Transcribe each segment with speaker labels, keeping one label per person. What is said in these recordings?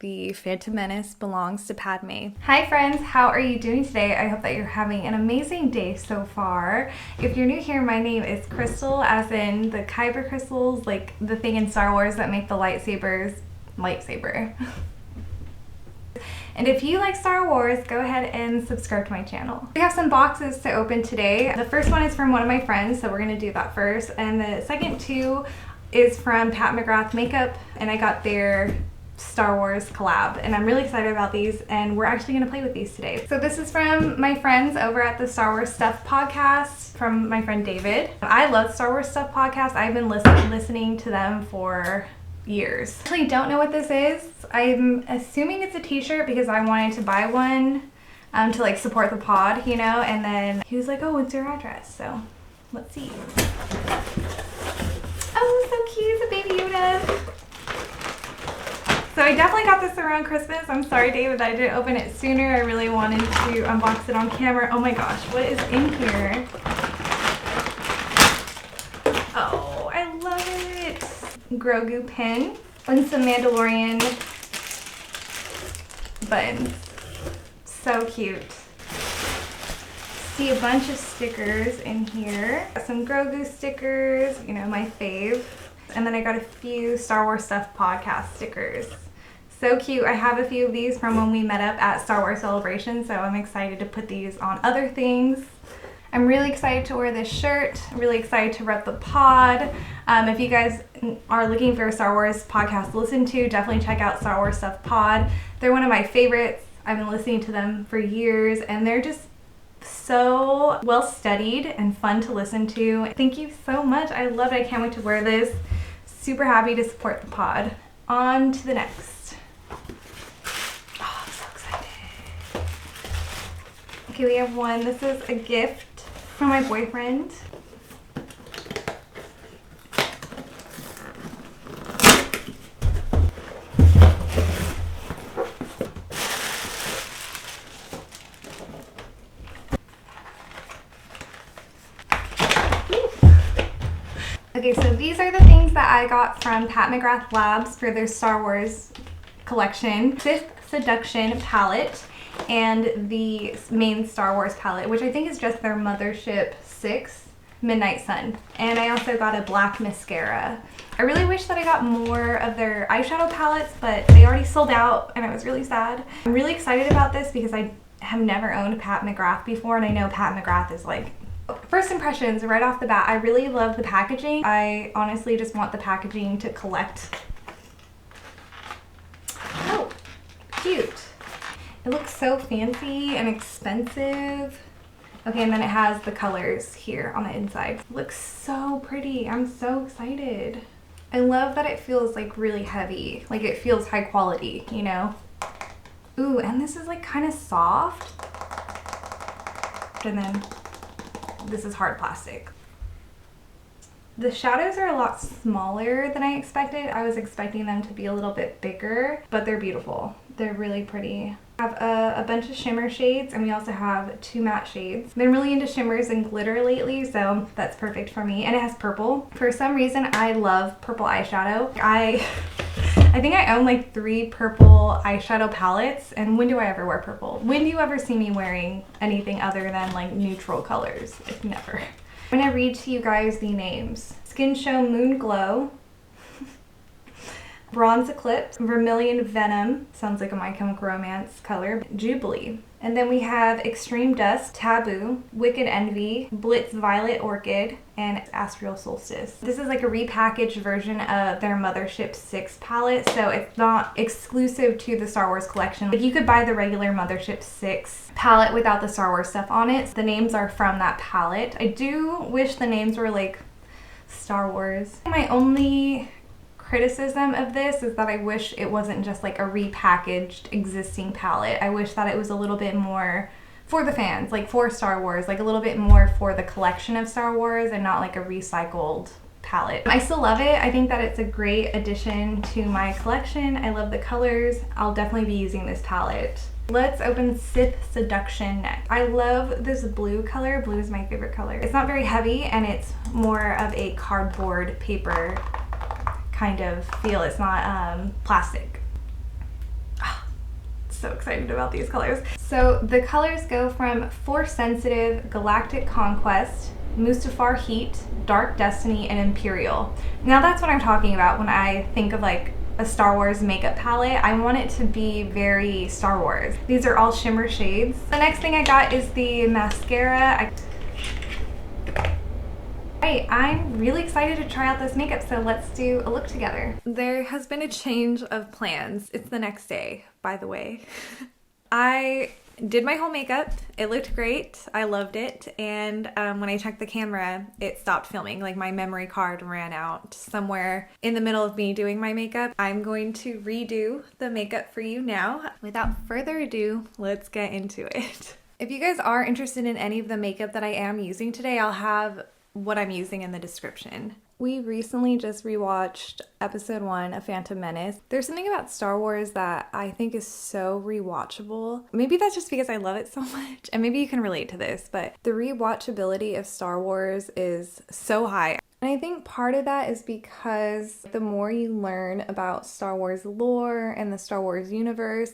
Speaker 1: The Phantom Menace belongs to Padme.
Speaker 2: Hi friends, how are you doing today? I hope that you're having an amazing day so far. If you're new here, my name is Crystal, as in the Kyber crystals, like the thing in Star Wars that make the lightsaber. And if you like Star Wars, go ahead and subscribe to my channel. We have some boxes to open today. The first one is from one of my friends, so we're gonna do that first. And the second two is from Pat McGrath Makeup, and I got their Star Wars collab, and I'm really excited about these, and we're actually going to play with these today. So this is from my friends over at the StarWars Stuff Podcast, from my friend David. I love StarWars Stuff Podcast. I've been listening to them for years. I actually don't know what this is. I'm assuming it's a t-shirt because I wanted to buy one to like support the pod, you know, and then he was like, oh, what's your address? So let's see. Oh, so cute, it's a baby Yoda. So I definitely got this around Christmas. I'm sorry, David, that I didn't open it sooner. I really wanted to unbox it on camera. Oh my gosh, what is in here? Oh, I love it. Grogu pin and some Mandalorian buttons. So cute. See a bunch of stickers in here. Got some Grogu stickers, you know, my fave. And then I got a few Star Wars Stuff Podcast stickers. So cute. I have a few of these from when we met up at Star Wars Celebration, so I'm excited to put these on other things. I'm really excited to wear this shirt. I'm really excited to rep the pod. If you guys are looking for a Star Wars podcast to listen to, definitely check out Star Wars Stuff Pod. They're one of my favorites. I've been listening to them for years, and they're just so well studied and fun to listen to. Thank you so much. I love it. I can't wait to wear this. Super happy to support the pod. On to the next. Oh, I'm so excited. Okay, we have one. This is a gift from my boyfriend. Okay, so these are the things that I got from Pat McGrath Labs for their Star Wars collection. Sith Seduction palette and the main Star Wars palette, which I think is just their Mothership 6 Midnight Sun. And I also got a black mascara. I really wish that I got more of their eyeshadow palettes, but they already sold out and I was really sad. I'm really excited about this because I have never owned Pat McGrath before, and I know Pat McGrath is like, first impressions right off the bat, I really love the packaging. I honestly just want the packaging to collect. Oh, cute. It looks so fancy and expensive. Okay, and then it has the colors here on the inside. It looks so pretty. I'm so excited. I love that it feels like really heavy. Like it feels high quality, you know? Ooh, and this is like kind of soft. And then this is hard plastic. The shadows are a lot smaller than I expected. I was expecting them to be a little bit bigger, but they're beautiful. They're really pretty. I have a bunch of shimmer shades, and we also have 2 matte shades. I've been really into shimmers and glitter lately, so that's perfect for me. And it has purple. For some reason, I love purple eyeshadow. I think I own like 3 purple eyeshadow palettes, and when do I ever wear purple? When do you ever see me wearing anything other than like neutral colors? Like never. I'm gonna read to you guys the names. Skin Show Moon Glow, Bronze Eclipse, Vermilion Venom, sounds like a My Chemical Romance color, Jubilee. And then we have Extreme Dusk, Taboo, Wicked Envy, Blitz Violet Orchid, and Astral Solstice. This is like a repackaged version of their Mothership 6 palette, so it's not exclusive to the Star Wars collection. Like you could buy the regular Mothership 6 palette without the Star Wars stuff on it. The names are from that palette. I do wish the names were like Star Wars. My only criticism of this is that I wish it wasn't just like a repackaged existing palette. I wish that it was a little bit more for the fans, like for Star Wars, like a little bit more for the collection of Star Wars and not like a recycled palette. I still love it. I think that it's a great addition to my collection. I love the colors. I'll definitely be using this palette. Let's open Sith Seduction next. I love this blue color. Blue is my favorite color. It's not very heavy and it's more of a cardboard paper kind of feel. It's not plastic. so excited about these colors. So the colors go from Force Sensitive, Galactic Conquest, Mustafar Heat, Dark Destiny, and Imperial. Now that's what I'm talking about when I think of like a Star Wars makeup palette. I want it to be very Star Wars. These are all shimmer shades. The next thing I got is the mascara. I'm really excited to try out this makeup, so let's do a look together. There has been a change of plans. It's the next day, by the way. I did my whole makeup. It looked great. I loved it. And when I checked the camera, it stopped filming. Like my memory card ran out somewhere in the middle of me doing my makeup. I'm going to redo the makeup for you now. Without further ado, let's get into it. If you guys are interested in any of the makeup that I am using today, I'll have what I'm using in the description. We recently just rewatched episode 1 of Phantom Menace. There's something about Star Wars that I think is so rewatchable. Maybe that's just because I love it so much, and maybe you can relate to this, but the rewatchability of Star Wars is so high. And I think part of that is because the more you learn about Star Wars lore and the Star Wars universe,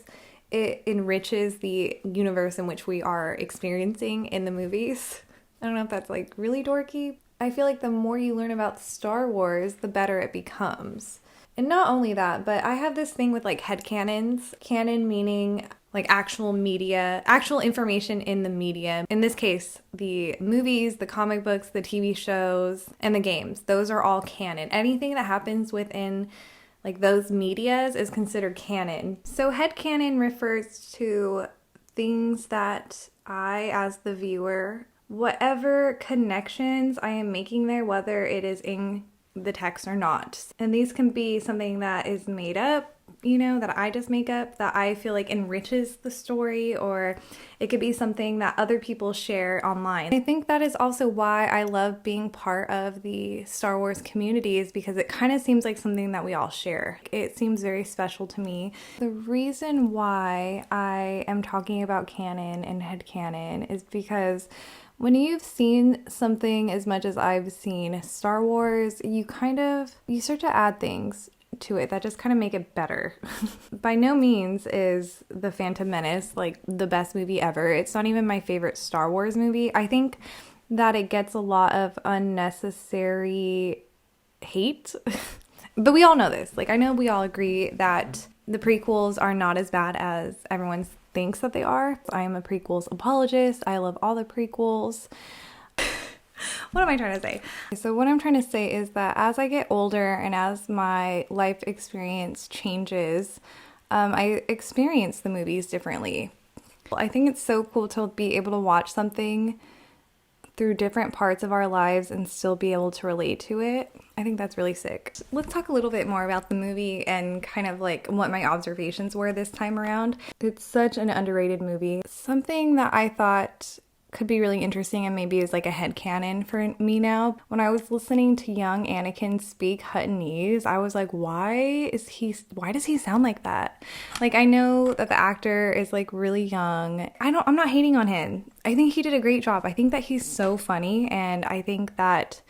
Speaker 2: it enriches the universe in which we are experiencing in the movies. I don't know if that's like really dorky. I feel like the more you learn about Star Wars, the better it becomes. And not only that, but I have this thing with like headcanons. Canon meaning like actual media, actual information in the media. In this case, the movies, the comic books, the TV shows, and the games. Those are all canon. Anything that happens within like those medias is considered canon. So headcanon refers to things that I, as the viewer, whatever connections I am making there, whether it is in the text or not. And these can be something that is made up, you know, that I just make up, that I feel like enriches the story, or it could be something that other people share online. I think that is also why I love being part of the Star Wars community, is because it kind of seems like something that we all share. It seems very special to me. The reason why I am talking about canon and headcanon is because when you've seen something as much as I've seen Star Wars, you start to add things to it that just kind of make it better. By no means is The Phantom Menace like the best movie ever. It's not even my favorite Star Wars movie. I think that it gets a lot of unnecessary hate. But we all know this. Like, I know we all agree that the prequels are not as bad as everyone thinks that they are. I am a prequels apologist. I love all the prequels. What am I trying to say? So what I'm trying to say is that as I get older and as my life experience changes, I experience the movies differently. I think it's so cool to be able to watch something through different parts of our lives and still be able to relate to it. I think that's really sick. Let's talk a little bit more about the movie and kind of like what my observations were this time around. It's such an underrated movie. Something that I thought could be really interesting and maybe is like a headcanon for me now. When I was listening to young Anakin speak Huttonese, I was like, why does he sound like that? Like, I know that the actor is like really young. I'm not hating on him. I think he did a great job. I think that he's so funny, and I think that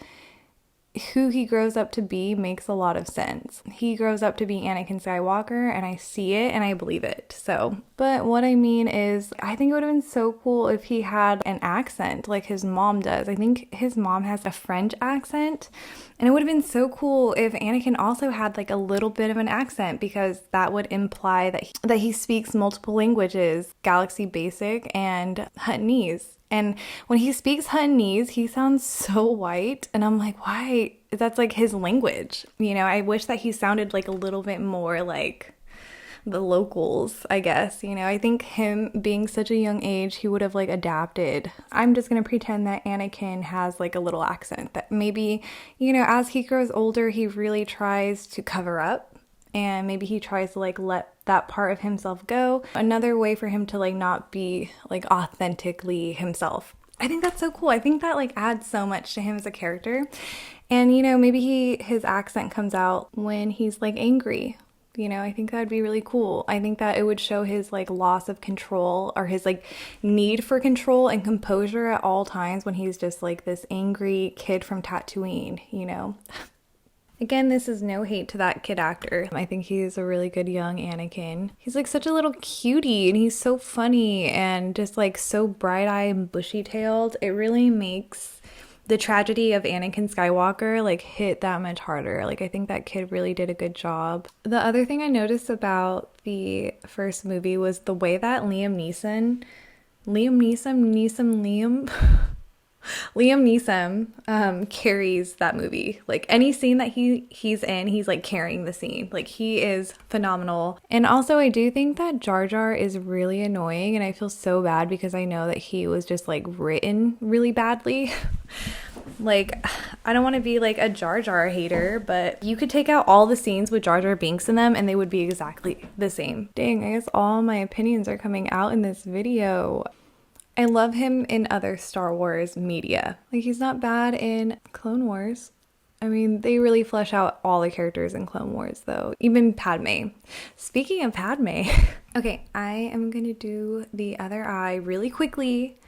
Speaker 2: who he grows up to be makes a lot of sense. He grows up to be Anakin Skywalker, and I see it and I believe it. So, but what I mean is, I think it would have been so cool if he had an accent like his mom does. I think his mom has a French accent, and it would have been so cool if Anakin also had like a little bit of an accent, because that would imply that he speaks multiple languages, Galaxy Basic and Huttonese. And when he speaks Huttonese, he sounds so white. And I'm like, why? That's like his language. You know, I wish that he sounded like a little bit more like the locals, I guess. You know, I think him being such a young age, he would have like adapted. I'm just going to pretend that Anakin has like a little accent that maybe, you know, as he grows older, he really tries to cover up. And maybe he tries to like let that part of himself go. Another way for him to like not be like authentically himself. I think that's so cool. I think that like adds so much to him as a character. And, you know, maybe his accent comes out when he's like angry. You know, I think that'd be really cool. I think that it would show his like loss of control, or his like need for control and composure at all times when he's just like this angry kid from Tatooine, you know.
Speaker 1: Again, this is no hate to that kid actor. I think he's a really good young Anakin. He's like such a little cutie and he's so funny and just like so bright-eyed and bushy-tailed. It really makes the tragedy of Anakin Skywalker like hit that much harder. Like I think that kid really did a good job. The other thing I noticed about the first movie was the way that Liam Neeson carries that movie. Like any scene that he's in, he's like carrying the scene. Like he is phenomenal. And also I do think that Jar Jar is really annoying and I feel so bad because I know that he was just like written really badly. Like I don't want to be like a Jar Jar hater, but you could take out all the scenes with Jar Jar Binks in them and they would be exactly the same. Dang, I guess all my opinions are coming out in this video. I love him in other Star Wars media. Like, he's not bad in Clone Wars. I mean, they really flesh out all the characters in Clone Wars, though. Even Padme. Speaking of Padme, okay, I am going to do the other eye really quickly,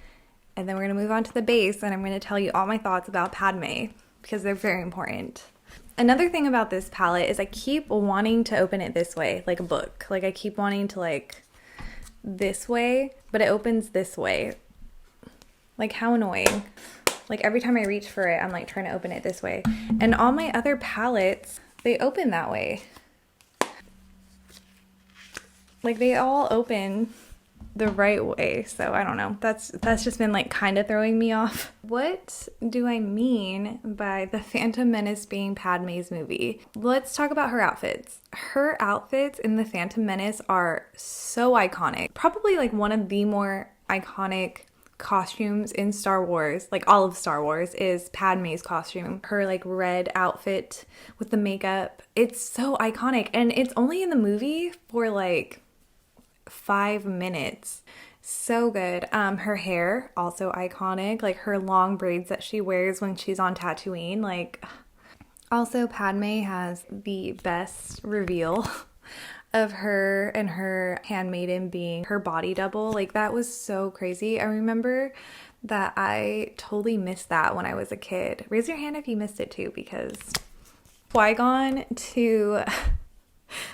Speaker 1: and then we're going to move on to the base, and I'm going to tell you all my thoughts about Padme, because they're very important. Another thing about this palette is I keep wanting to open it this way, like a book. Like, I keep wanting to, like, this way, but it opens this way. Like, how annoying. Like, every time I reach for it, I'm like trying to open it this way. And all my other palettes, they open that way. Like, they all open the right way. So I don't know. That's just been like kind of throwing me off. What do I mean by the Phantom Menace being Padme's movie? Let's talk about her outfits. Her outfits in the Phantom Menace are so iconic. Probably like one of the more iconic costumes in Star Wars, like all of Star Wars, is Padme's costume. Her like red outfit with the makeup. It's so iconic and it's only in the movie for like 5 minutes. So good. Her hair, also iconic. Like her long braids that she wears when she's on Tatooine. Like, also Padme has the best reveal of her and her handmaiden being her body double. Like, that was so crazy. I remember that I totally missed that when I was a kid. Raise your hand if you missed it too, because Qui-Gon to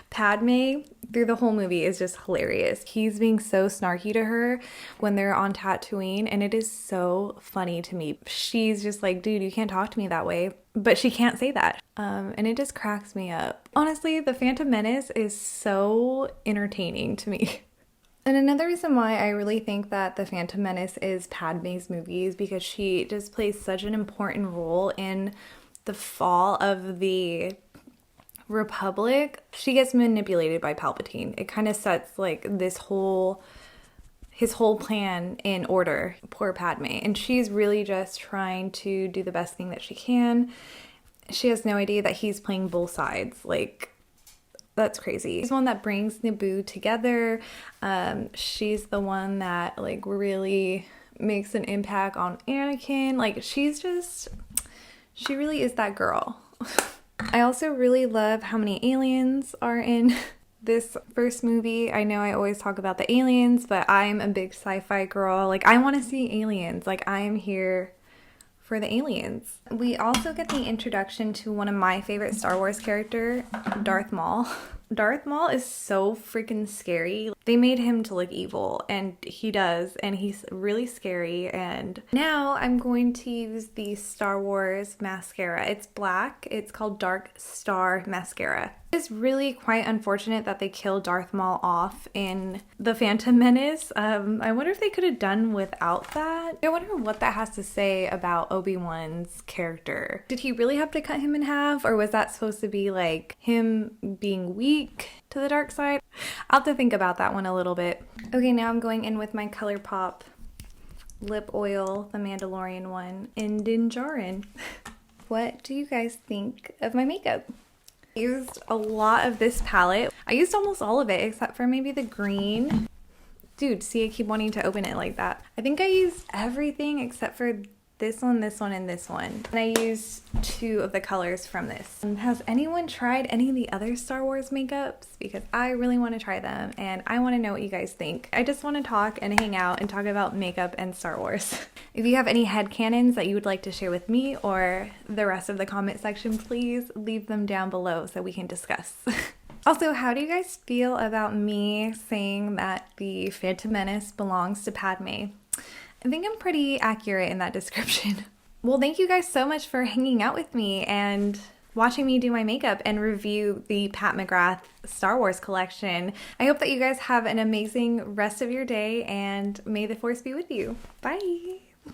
Speaker 1: Padme through the whole movie is just hilarious. He's being so snarky to her when they're on Tatooine, and it is so funny to me. She's just like, dude, you can't talk to me that way, but she can't say that. And it just cracks me up. Honestly, the Phantom Menace is so entertaining to me. And another reason why I really think that the Phantom Menace is Padme's movie is because she just plays such an important role in the fall of the Republic. She gets manipulated by Palpatine. It kind of sets like his whole plan in order. Poor Padme. And she's really just trying to do the best thing that she can. She has no idea that he's playing both sides. Like, that's crazy. She's the one that brings Naboo together. She's the one that like really makes an impact on Anakin. Like, she really is that girl. I also really love how many aliens are in this first movie. I know I always talk about the aliens, but I'm a big sci-fi girl. Like, I want to see aliens. Like, I am here for the aliens. We also get the introduction to one of my favorite Star Wars character, Darth Maul. Darth Maul is so freaking scary. They made him to look evil, and he does, and he's really scary. And now I'm going to use the Star Wars mascara. It's black. It's called Dark Star Mascara. It's really quite unfortunate that they killed Darth Maul off in the Phantom Menace. I wonder if they could have done without that. I wonder what that has to say about Obi-Wan's character. Did he really have to cut him in half, or was that supposed to be like him being weak to the dark side? I'll have to think about that one a little bit. Okay, now I'm going in with my ColourPop lip oil, the Mandalorian one, in Dinjarin. What do you guys think of my makeup? I used a lot of this palette. I used almost all of it except for maybe the green. Dude, see, I keep wanting to open it like that. I think I used everything except for this one, and this one. And I used 2 of the colors from this. Has anyone tried any of the other Star Wars makeups? Because I really want to try them and I want to know what you guys think. I just want to talk and hang out and talk about makeup and Star Wars. If you have any headcanons that you would like to share with me or the rest of the comment section, please leave them down below so we can discuss. Also, how do you guys feel about me saying that the Phantom Menace belongs to Padme? I think I'm pretty accurate in that description. Well, thank you guys so much for hanging out with me and watching me do my makeup and review the Pat McGrath Star Wars collection. I hope that you guys have an amazing rest of your day and may the Force be with you. Bye!